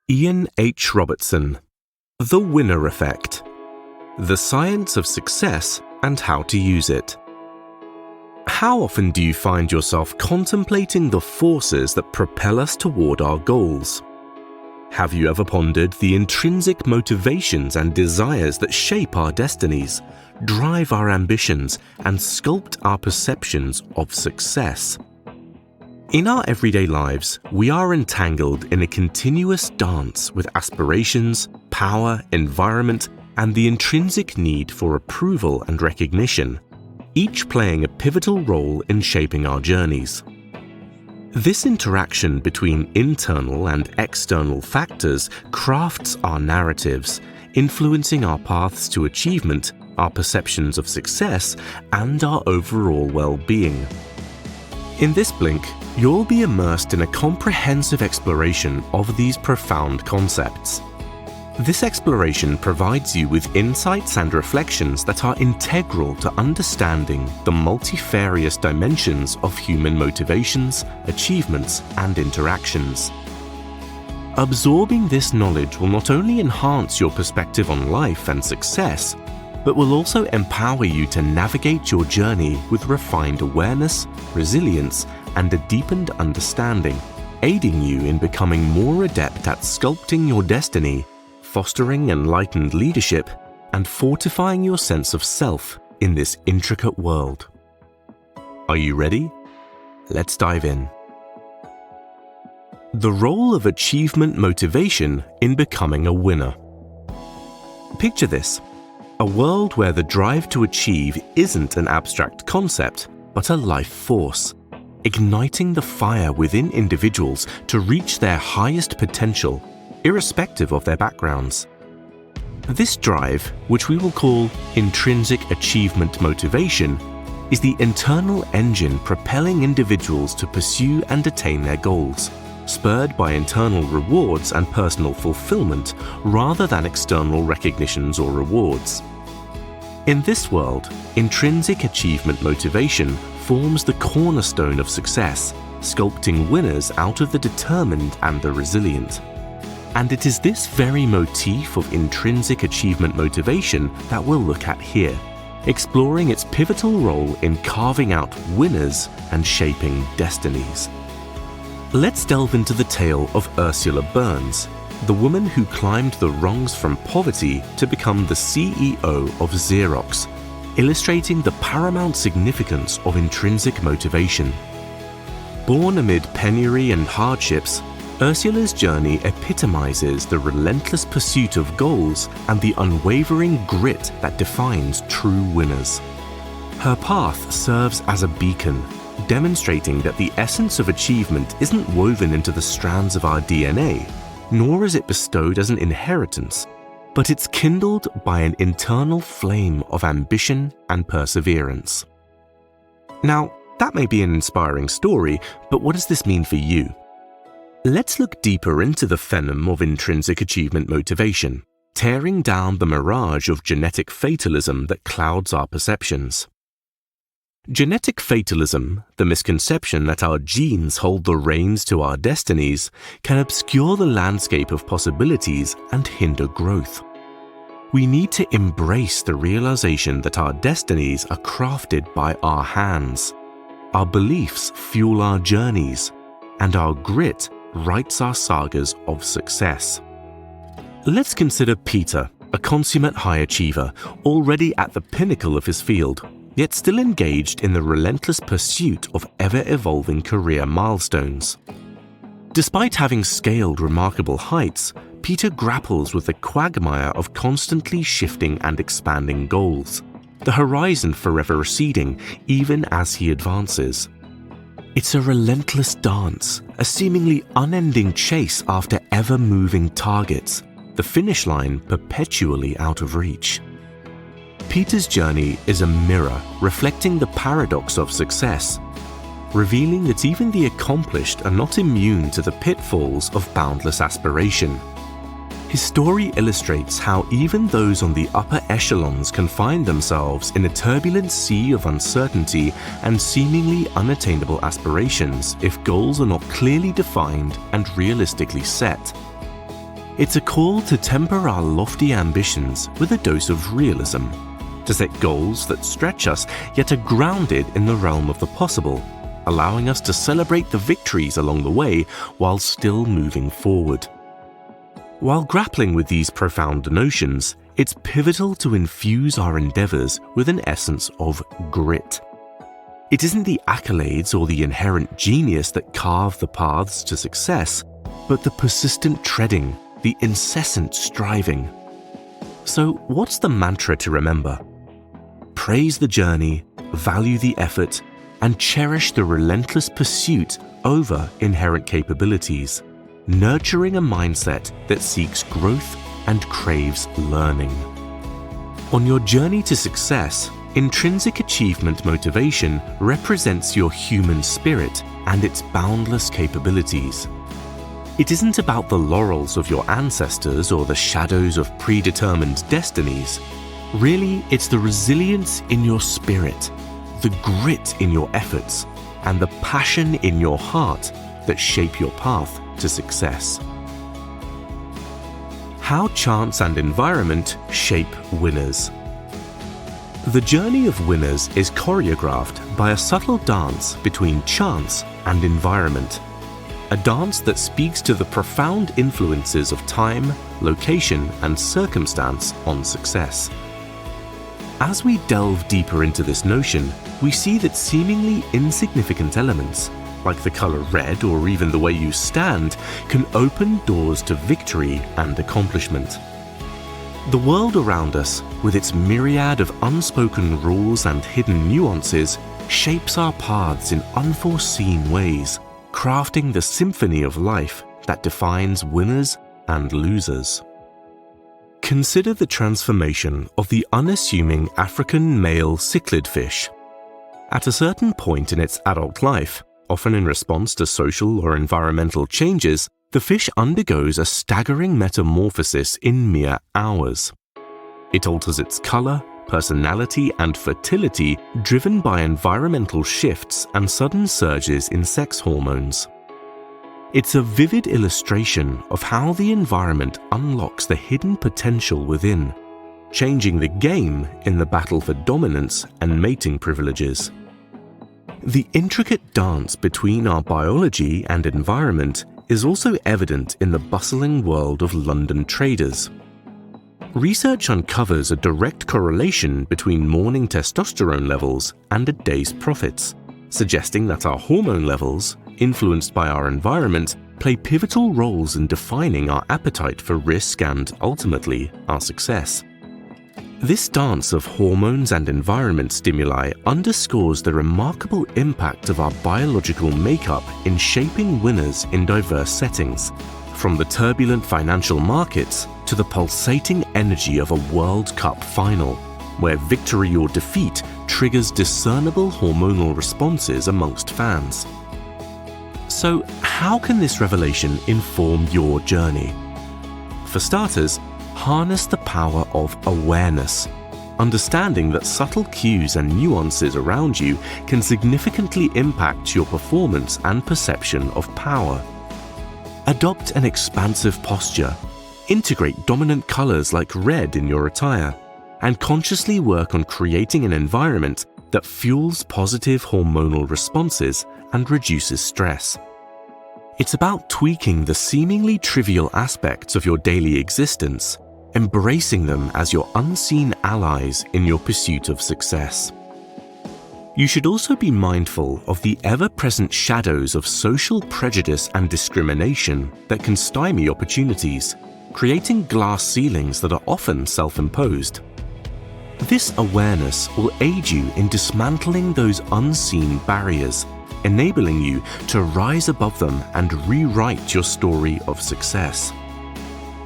Ian H. Robertson, The Winner Effect, The Science of Success and How to Use It. How often do you find yourself contemplating the forces that propel us toward our goals? Have you ever pondered the intrinsic motivations and desires that shape our destinies, drive our ambitions, and sculpt our perceptions of success? In our everyday lives, we are entangled in a continuous dance with aspirations, power, environment, and the intrinsic need for approval and recognition, each playing a pivotal role in shaping our journeys. This interaction between internal and external factors crafts our narratives, influencing our paths to achievement, our perceptions of success, and our overall well-being. In this blink, you'll be immersed in a comprehensive exploration of these profound concepts. This exploration provides you with insights and reflections that are integral to understanding the multifarious dimensions of human motivations, achievements, and interactions. Absorbing this knowledge will not only enhance your perspective on life and success, but will also empower you to navigate your journey with refined awareness, resilience, and a deepened understanding, aiding you in becoming more adept at sculpting your destiny, fostering enlightened leadership, and fortifying your sense of self in this intricate world. Are you ready? Let's dive in. The role of achievement motivation in becoming a winner. Picture this: a world where the drive to achieve isn't an abstract concept, but a life force, igniting the fire within individuals to reach their highest potential, irrespective of their backgrounds. This drive, which we will call intrinsic achievement motivation, is the internal engine propelling individuals to pursue and attain their goals, spurred by internal rewards and personal fulfillment rather than external recognitions or rewards. In this world, intrinsic achievement motivation forms the cornerstone of success, sculpting winners out of the determined and the resilient. And it is this very motif of intrinsic achievement motivation that we'll look at here, exploring its pivotal role in carving out winners and shaping destinies. Let's delve into the tale of Ursula Burns, the woman who climbed the rungs from poverty to become the CEO of Xerox, illustrating the paramount significance of intrinsic motivation. Born amid penury and hardships, Ursula's journey epitomizes the relentless pursuit of goals and the unwavering grit that defines true winners. Her path serves as a beacon, demonstrating that the essence of achievement isn't woven into the strands of our DNA, nor is it bestowed as an inheritance, but it's kindled by an internal flame of ambition and perseverance. Now, that may be an inspiring story, but what does this mean for you? Let's look deeper into the phenom of intrinsic achievement motivation, tearing down the mirage of genetic fatalism that clouds our perceptions. Genetic fatalism, the misconception that our genes hold the reins to our destinies, can obscure the landscape of possibilities and hinder growth. We need to embrace the realization that our destinies are crafted by our hands. Our beliefs fuel our journeys, and our grit writes our sagas of success. Let's consider Peter, a consummate high achiever, already at the pinnacle of his field, yet still engaged in the relentless pursuit of ever-evolving career milestones. Despite having scaled remarkable heights, Peter grapples with the quagmire of constantly shifting and expanding goals, the horizon forever receding even as he advances. It's a relentless dance, a seemingly unending chase after ever-moving targets, the finish line perpetually out of reach. Peter's journey is a mirror reflecting the paradox of success, revealing that even the accomplished are not immune to the pitfalls of boundless aspiration. His story illustrates how even those on the upper echelons can find themselves in a turbulent sea of uncertainty and seemingly unattainable aspirations if goals are not clearly defined and realistically set. It's a call to temper our lofty ambitions with a dose of realism, to set goals that stretch us yet are grounded in the realm of the possible, allowing us to celebrate the victories along the way while still moving forward. While grappling with these profound notions, it's pivotal to infuse our endeavors with an essence of grit. It isn't the accolades or the inherent genius that carve the paths to success, but the persistent treading, the incessant striving. So, what's the mantra to remember? Praise the journey, value the effort, and cherish the relentless pursuit over inherent capabilities, nurturing a mindset that seeks growth and craves learning. On your journey to success, intrinsic achievement motivation represents your human spirit and its boundless capabilities. It isn't about the laurels of your ancestors or the shadows of predetermined destinies. Really, it's the resilience in your spirit, the grit in your efforts, and the passion in your heart that shape your path to success. How chance and environment shape winners. The journey of winners is choreographed by a subtle dance between chance and environment, a dance that speaks to the profound influences of time, location, and circumstance on success. As we delve deeper into this notion, we see that seemingly insignificant elements, like the color red or even the way you stand, can open doors to victory and accomplishment. The world around us, with its myriad of unspoken rules and hidden nuances, shapes our paths in unforeseen ways, crafting the symphony of life that defines winners and losers. Consider the transformation of the unassuming African male cichlid fish. At a certain point in its adult life, often in response to social or environmental changes, the fish undergoes a staggering metamorphosis in mere hours. It alters its color, personality, and fertility, driven by environmental shifts and sudden surges in sex hormones. It's a vivid illustration of how the environment unlocks the hidden potential within, changing the game in the battle for dominance and mating privileges. The intricate dance between our biology and environment is also evident in the bustling world of London traders. Research uncovers a direct correlation between morning testosterone levels and a day's profits, suggesting that our hormone levels, influenced by our environment, play pivotal roles in defining our appetite for risk and, ultimately, our success. This dance of hormones and environment stimuli underscores the remarkable impact of our biological makeup in shaping winners in diverse settings, from the turbulent financial markets to the pulsating energy of a World Cup final, where victory or defeat triggers discernible hormonal responses amongst fans. So, how can this revelation inform your journey? For starters, harness the power of awareness, understanding that subtle cues and nuances around you can significantly impact your performance and perception of power. Adopt an expansive posture, integrate dominant colors like red in your attire, and consciously work on creating an environment that fuels positive hormonal responses and reduces stress. It's about tweaking the seemingly trivial aspects of your daily existence, embracing them as your unseen allies in your pursuit of success. You should also be mindful of the ever-present shadows of social prejudice and discrimination that can stymie opportunities, creating glass ceilings that are often self-imposed. This awareness will aid you in dismantling those unseen barriers, enabling you to rise above them and rewrite your story of success.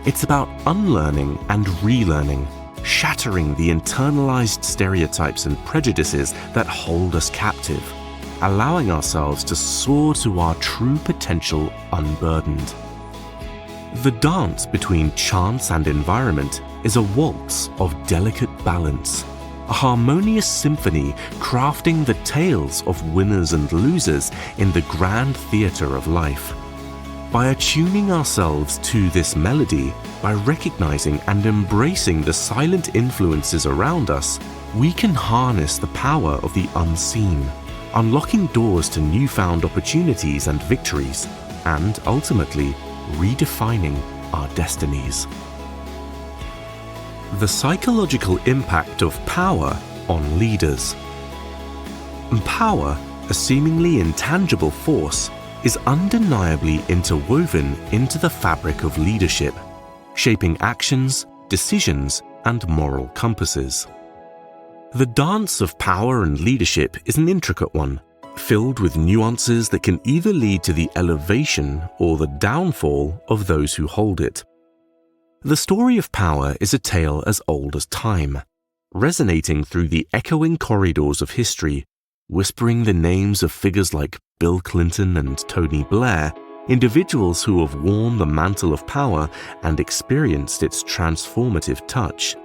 It's about unlearning and relearning, shattering the internalized stereotypes and prejudices that hold us captive, allowing ourselves to soar to our true potential unburdened. The dance between chance and environment is a waltz of delicate balance, a harmonious symphony crafting the tales of winners and losers in the grand theater of life. By attuning ourselves to this melody, by recognizing and embracing the silent influences around us, we can harness the power of the unseen, unlocking doors to newfound opportunities and victories, and ultimately redefining our destinies. The psychological impact of power on leaders. Power, a seemingly intangible force, is undeniably interwoven into the fabric of leadership, shaping actions, decisions, and moral compasses. The dance of power and leadership is an intricate one, filled with nuances that can either lead to the elevation or the downfall of those who hold it. The story of power is a tale as old as time, resonating through the echoing corridors of history, whispering the names of figures like Bill Clinton and Tony Blair, individuals who have worn the mantle of power and experienced its transformative touch.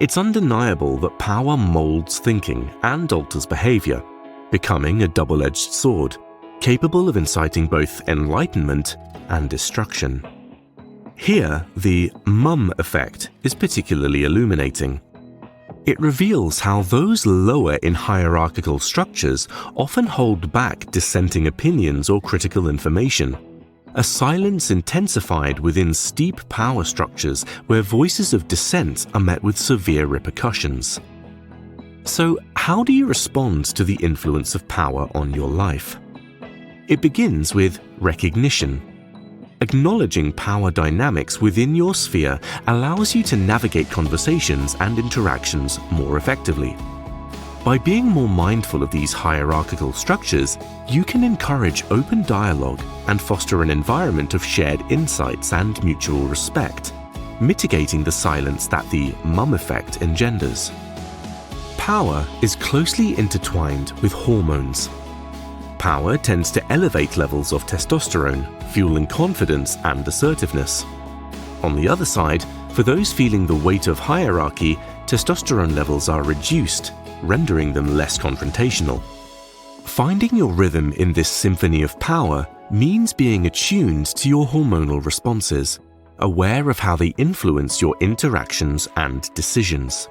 It's undeniable that power molds thinking and alters behavior, becoming a double-edged sword, capable of inciting both enlightenment and destruction. Here, the mum effect is particularly illuminating. It reveals how those lower in hierarchical structures often hold back dissenting opinions or critical information, a silence intensified within steep power structures where voices of dissent are met with severe repercussions. So, how do you respond to the influence of power on your life? It begins with recognition. Acknowledging power dynamics within your sphere allows you to navigate conversations and interactions more effectively. By being more mindful of these hierarchical structures, you can encourage open dialogue and foster an environment of shared insights and mutual respect, mitigating the silence that the mum effect engenders. Power is closely intertwined with hormones. Power tends to elevate levels of testosterone, fueling confidence and assertiveness. On the other side, for those feeling the weight of hierarchy, testosterone levels are reduced, rendering them less confrontational. Finding your rhythm in this symphony of power means being attuned to your hormonal responses, aware of how they influence your interactions and decisions.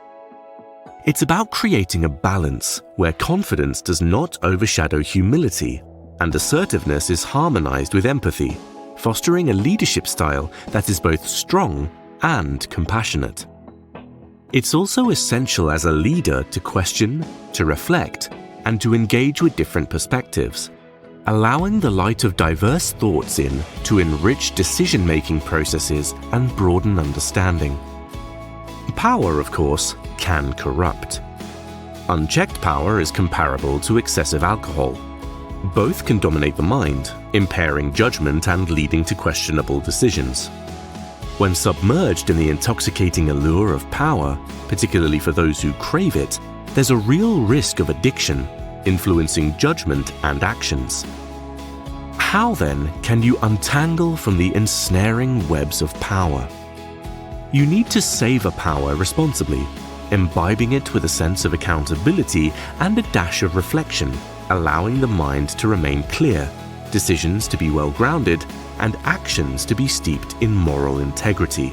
It's about creating a balance where confidence does not overshadow humility and assertiveness is harmonized with empathy, fostering a leadership style that is both strong and compassionate. It's also essential as a leader to question, to reflect, and to engage with different perspectives, allowing the light of diverse thoughts in to enrich decision-making processes and broaden understanding. Power, of course, can corrupt. Unchecked power is comparable to excessive alcohol. Both can dominate the mind, impairing judgment and leading to questionable decisions. When submerged in the intoxicating allure of power, particularly for those who crave it, there's a real risk of addiction, influencing judgment and actions. How then can you untangle from the ensnaring webs of power? You need to savor power responsibly, imbibing it with a sense of accountability and a dash of reflection, allowing the mind to remain clear, decisions to be well-grounded, and actions to be steeped in moral integrity.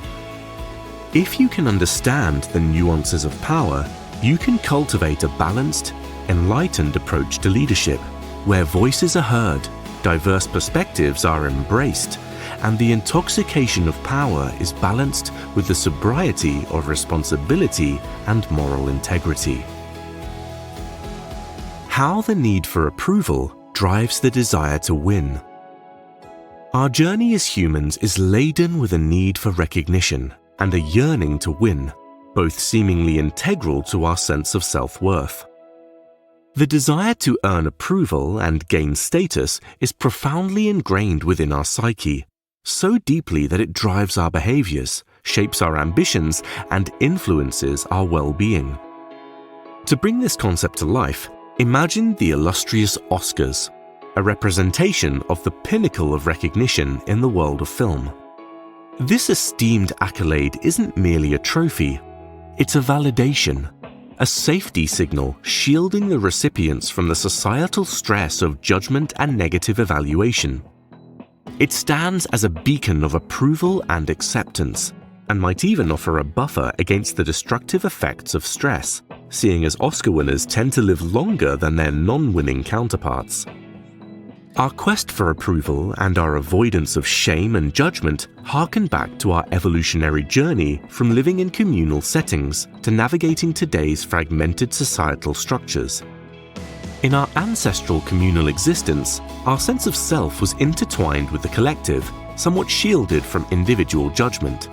If you can understand the nuances of power, you can cultivate a balanced, enlightened approach to leadership, where voices are heard, diverse perspectives are embraced, and the intoxication of power is balanced with the sobriety of responsibility and moral integrity. How the need for approval drives the desire to win. Our journey as humans is laden with a need for recognition and a yearning to win, both seemingly integral to our sense of self-worth. The desire to earn approval and gain status is profoundly ingrained within our psyche, so deeply that it drives our behaviors, shapes our ambitions, and influences our well-being. To bring this concept to life, imagine the illustrious Oscars, a representation of the pinnacle of recognition in the world of film. This esteemed accolade isn't merely a trophy, it's a validation, a safety signal shielding the recipients from the societal stress of judgment and negative evaluation. It stands as a beacon of approval and acceptance, and might even offer a buffer against the destructive effects of stress, seeing as Oscar winners tend to live longer than their non-winning counterparts. Our quest for approval and our avoidance of shame and judgment harken back to our evolutionary journey from living in communal settings to navigating today's fragmented societal structures. In our ancestral communal existence, our sense of self was intertwined with the collective, somewhat shielded from individual judgment.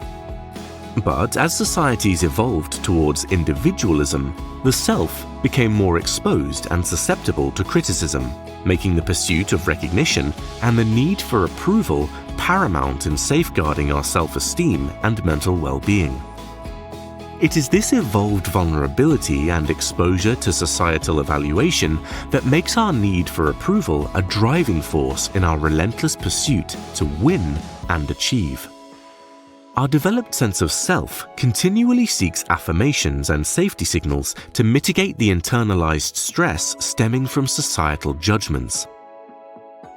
But as societies evolved towards individualism, the self became more exposed and susceptible to criticism, making the pursuit of recognition and the need for approval paramount in safeguarding our self-esteem and mental well-being. It is this evolved vulnerability and exposure to societal evaluation that makes our need for approval a driving force in our relentless pursuit to win and achieve. Our developed sense of self continually seeks affirmations and safety signals to mitigate the internalized stress stemming from societal judgments.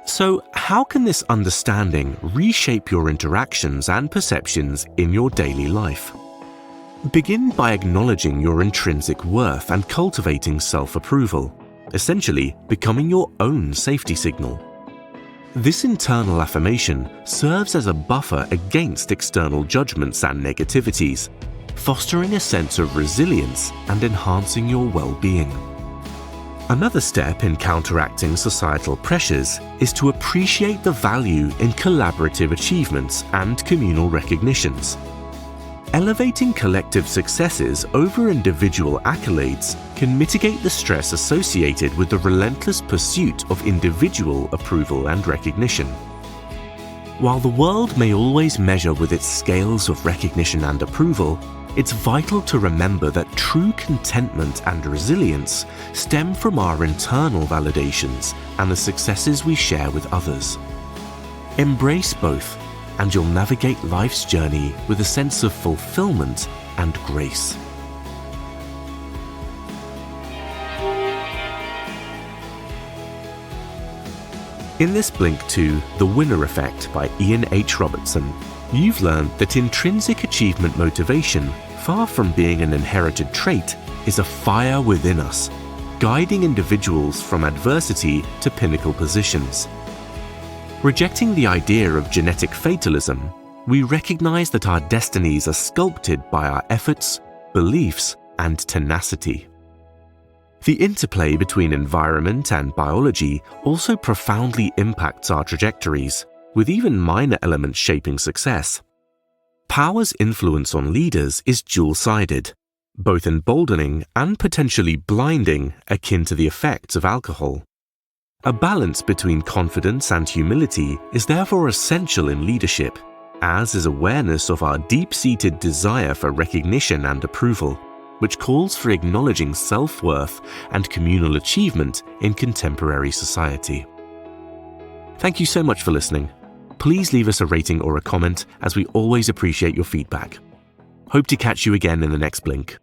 So, how can this understanding reshape your interactions and perceptions in your daily life? Begin by acknowledging your intrinsic worth and cultivating self-approval, essentially becoming your own safety signal. This internal affirmation serves as a buffer against external judgments and negativities, fostering a sense of resilience and enhancing your well-being. Another step in counteracting societal pressures is to appreciate the value in collaborative achievements and communal recognitions. Elevating collective successes over individual accolades can mitigate the stress associated with the relentless pursuit of individual approval and recognition. While the world may always measure with its scales of recognition and approval, it's vital to remember that true contentment and resilience stem from our internal validations and the successes we share with others. Embrace both, and you'll navigate life's journey with a sense of fulfillment and grace. In this blink to The Winner Effect by Ian H. Robertson, you've learned that intrinsic achievement motivation, far from being an inherited trait, is a fire within us, guiding individuals from adversity to pinnacle positions. Rejecting the idea of genetic fatalism, we recognize that our destinies are sculpted by our efforts, beliefs, and tenacity. The interplay between environment and biology also profoundly impacts our trajectories, with even minor elements shaping success. Power's influence on leaders is dual-sided, both emboldening and potentially blinding, akin to the effects of alcohol. A balance between confidence and humility is therefore essential in leadership, as is awareness of our deep-seated desire for recognition and approval, which calls for acknowledging self-worth and communal achievement in contemporary society. Thank you so much for listening. Please leave us a rating or a comment, as we always appreciate your feedback. Hope to catch you again in the next blink.